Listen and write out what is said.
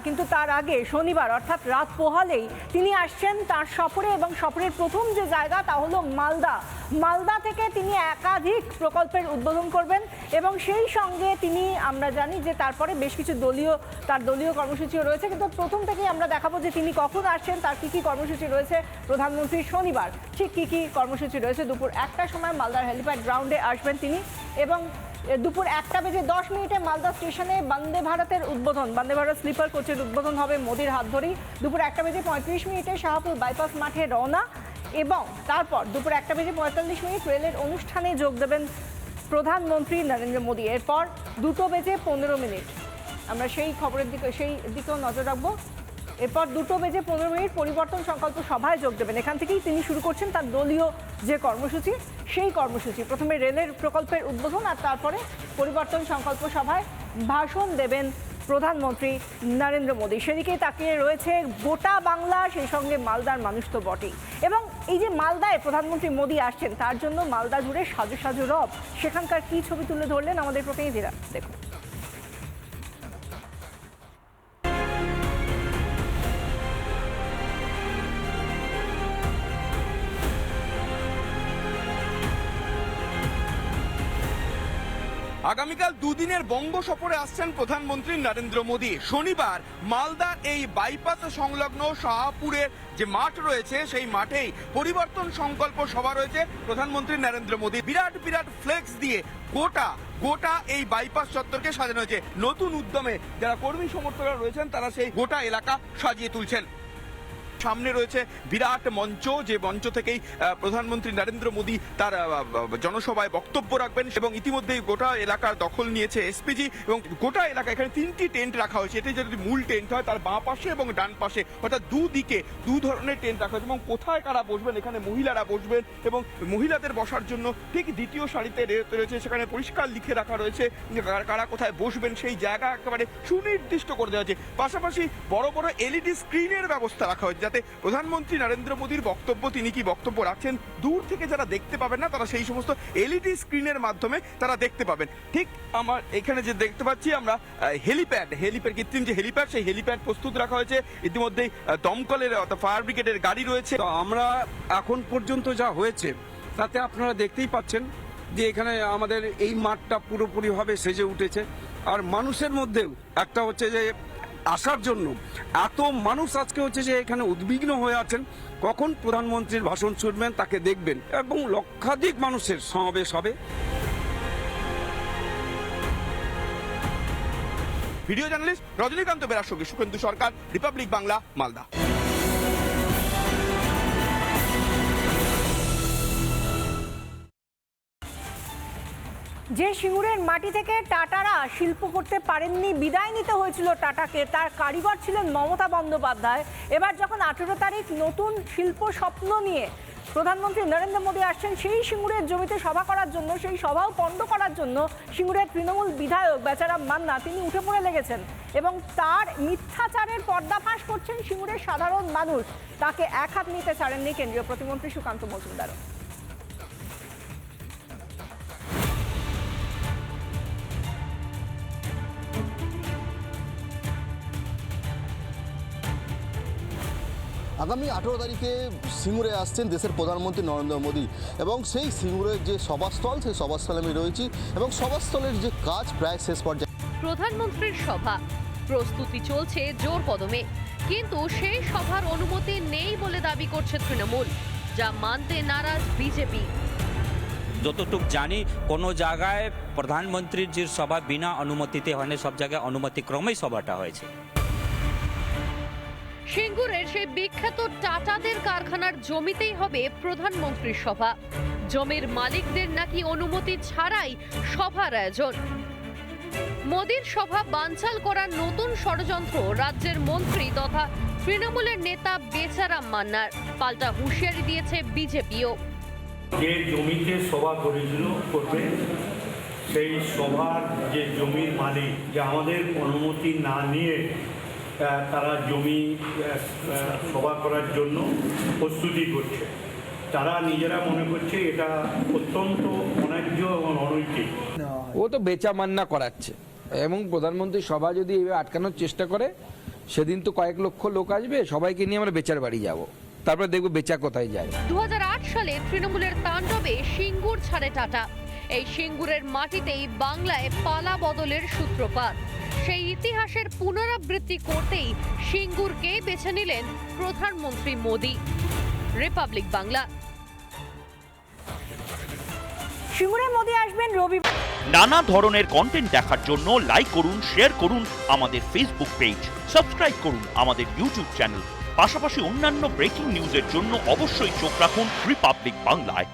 কিন্তু তার আগে শনিবার অর্থাৎ রাত পোহালেই তিনি আসছেন তার সফরে, এবং সফরের প্রথম যে জায়গা তা হলো মালদা থেকে তিনি একাধিক প্রকল্পের উদ্বোধন করবেন, এবং সেই সঙ্গে তিনি, আমরা জানি যে তারপরে বেশ কিছু তার দলীয় কর্মসূচিও রয়েছে, কিন্তু প্রথম থেকেই আমরা দেখাবো যে তিনি কখন আসছেন, তার কী কী কর্মসূচি রয়েছে। প্রধানমন্ত্রী শনিবার ঠিক কী কী কর্মসূচি রয়েছে, দুপুর 1টার সময় মালদার হেলিপ্যাড গ্রাউন্ডে আসবেন তিনি, এবং দুপুর 1:10 মালদা স্টেশনে বন্দে ভারতের উদ্বোধন, বন্দে ভারত স্লিপার কোচের উদ্বোধন হবে মোদির হাত ধরেই। দুপুর 1:35 শাহপুর বাইপাস মাঠে রওনা, এবং তারপর দুপুর 1:45 রেলের অনুষ্ঠানে যোগ দেবেন প্রধানমন্ত্রী নরেন্দ্র মোদী। এরপর 2:15 আমরা সেই খবরের দিকেও নজর রাখবো। এরপর 2:15 পরিবর্তন সংকল্প সভায় যোগ দেবেন। এখান থেকেই তিনি শুরু করছেন তার দলীয় যে কর্মসূচি, সেই কর্মসূচি। প্রথমে রেলের প্রকল্পের উদ্বোধন, আর তারপরে পরিবর্তন সংকল্প সভায় ভাষণ দেবেন প্রধানমন্ত্রী নরেন্দ্র মোদী। সেদিকেই তাকিয়ে রয়েছে গোটা বাংলা, সেই সঙ্গে মালদার মানুষ তো বটেই। এবং এই যে মালদায় প্রধানমন্ত্রী মোদী আসছেন, তার জন্য মালদা জুড়ে সাজু সাজু রব। সেখানকার কি ছবি তুলে ধরলেন আমাদের প্রতিনিধিরা, দেখুন। আগামীকাল দুদিনের বঙ্গ সফরে আসছেন প্রধানমন্ত্রী নরেন্দ্র মোদী। শনিবার মালদার এই বাইপাস সংলগ্ন শাহপুরের যে মাঠ রয়েছে, সেই মাঠেই পরিবর্তন সংকল্প সভা রয়েছে প্রধানমন্ত্রী নরেন্দ্র মোদী। বিরাট বিরাট ফ্লেক্স দিয়ে গোটা এই বাইপাস চত্বরকে সাজানো হয়েছে। নতুন উদ্যমে যারা কর্মী সমর্থকরা রয়েছেন, তারা সেই গোটা এলাকা সাজিয়ে তুলছেন। সামনে রয়েছে বিরাট মঞ্চ, যে মঞ্চ থেকেই প্রধানমন্ত্রী নরেন্দ্র মোদী তার জনসভায় বক্তব্য রাখবেন, এবং ইতিমধ্যেই গোটা এলাকার দখল নিয়েছে এসপিজি, এবং গোটা এলাকা এখানে 3টি টেন্ট রাখা হয়েছে। এটি যদি মূল টেন্ট হয়, তার বাঁ পাশে এবং ডান পাশে, অর্থাৎ দুদিকে দু ধরনের টেন্ট রাখা হয়েছে। এবং কোথায় কারা বসবেন, এখানে মহিলারা বসবেন, এবং মহিলাদের বসার জন্য ঠিক দ্বিতীয় সারিতে রয়েছে, সেখানে পরিষ্কার লিখে রাখা রয়েছে কারা কোথায় বসবেন, সেই জায়গা একেবারে সুনির্দিষ্ট করে দেওয়া হয়েছে। পাশাপাশি বড় বড় এলইডি স্ক্রিনের ব্যবস্থা রাখা হয়েছে, যাতে প্রধানমন্ত্রী নরেন্দ্র মোদীর বক্তব্য, তিনি কি বক্তব্য রাখছেন, দূর থেকে যারা দেখতে পাবেন না, তারা সেই সমস্ত এলইডি স্ক্রিনের মাধ্যমে তারা দেখতে পাবেন। ঠিক আমার এখানে যে দেখতে পাচ্ছি আমরা হেলিপ্যাড কৃত্রিম যে হেলিপ্যাড, সেই হেলিপ্যাড প্রস্তুত রাখা হয়েছে। ইতিমধ্যেই দমকলের অর্থাৎ ফায়ার ব্রিগেডের গাড়ি রয়েছে। তো আমরা এখন পর্যন্ত যা হয়েছে তাতে আপনারা দেখতেই পাচ্ছেন যে এখানে আমাদের এই মাঠটা পুরোপুরিভাবে সেজে উঠেছে। আর মানুষের মধ্যেও একটা হচ্ছে যে আসার জন্য এত মানুষ আজকে হচ্ছে যে এখানে উদ্বিগ্ন হয়ে আছেন কখন প্রধানমন্ত্রীর ভাষণ শুনবেন, তাকে দেখবেন, এবং লক্ষাধিক মানুষের সমাবেশ হবে। ভিডিও জার্নালিস্ট রজনীকান্ত বেরার সঙ্গে সুখেন্দু সরকার, রিপাবলিক বাংলা, মালদা। যে সিঙ্গুরের মাটি থেকে টাটারা শিল্প করতে পারেননি, বিদায় নিতে হয়েছিল টাটাকে, তার কারিগর ছিলেন মমতা বন্দ্যোপাধ্যায়। এবার যখন 18 তারিখ নতুন শিল্প স্বপ্ন নিয়ে প্রধানমন্ত্রী নরেন্দ্র মোদী আসছেন সেই সিঙ্গুরের জমিতে সভা করার জন্য, সেই সভাও পণ্ড করার জন্য সিঙ্গুরের তৃণমূল বিধায়ক বেচারাম মান্না তিনি উঠে পড়ে লেগেছেন, এবং তার মিথ্যাচারের পর্দাফাঁস করছেন সিঙ্গুরের সাধারণ মানুষ। তাকে এক হাত নিতে ছাড়েননি কেন্দ্রীয় প্রতিমন্ত্রী সুকান্ত মজুমদারও। আগামী 18 তারিখে সিঙ্গুরে আসছেন দেশের প্রধানমন্ত্রী নরেন্দ্র মোদী, এবং সেই সিঙ্গুরের যে সভাস্থল, সেই সভাস্থলে আমি রয়েছি, এবং সভাস্থলের যে কাজ প্রায় শেষ পর্যায়ে। প্রধানমন্ত্রীর সভা প্রস্তুতি চলছে জোর কদমে, কিন্তু সেই সভার অনুমতি নেই বলে দাবি করছে তৃণমূল, যা মানতে নারাজ বিজেপি। যতটুকু জানি কোনো জায়গায় প্রধানমন্ত্রীর যে সভা বিনা অনুমতিতে হয়নি, সব জায়গায় অনুমতিক্রমেই সভাটা হয়েছে। সিঙ্গুরের সেই বিখ্যাত টাটাদের কারখানার জমিতেই হবে প্রধানমন্ত্রীর সভা। জমির মালিকদের নাকি অনুমতি ছাড়াই সভার আয়োজন। মোদীর সভা বানচাল করার নতুন ষড়যন্ত্র রাজ্যের মন্ত্রী তথা তৃণমূলের নেতা বেচারাম মান্নার। পাল্টা হুঁশিয়ারি দিয়েছে বিজেপিও। যে জমিতে সভা করবে, সেই সভার যে জমির মালিক, যে আমাদের অনুমতি না নিয়ে তারা জমি সভা করার জন্য প্রস্তুতি করছে, তারা নিজেরা মনে করছে এটা অত্যন্ত অন্যায্য এবং অনৈতিক। ও তো বেচা মান্না করাচ্ছে, এবং প্রধানমন্ত্রী সভা যদি এইভাবে আটকানোর চেষ্টা করে সেদিন তো কয়েক লক্ষ লোক আসবে, সবাইকে নিয়ে আমরা বেচার বাড়ি যাব, তারপরে দেখবো বেচা কোথায় যায়। 2008 সালে তৃণমূলের তাণ্ডবে সিঙ্গুর ছাড়ে টাটা। এই সিঙ্গুরের মাটিতেই বাংলায় পালা বদলের সূত্রপাত। সেই ইতিহাসের পুনরাবৃত্তি করতেই সিঙ্গুরকে বেছে নিলেন প্রধানমন্ত্রী মোদী। রিপাবলিক বাংলা। সিঙ্গুরে মোদী আসবেন রবিবার। নানা ধরনের কন্টেন্ট দেখার জন্য লাইক করুন, শেয়ার করুন আমাদের ফেসবুক পেজ, সাবস্ক্রাইব করুন আমাদের ইউটিউব চ্যানেল। পাশাপাশি অন্যান্য ব্রেকিং নিউজের জন্য অবশ্যই চোখ রাখুন রিপাবলিক বাংলায়।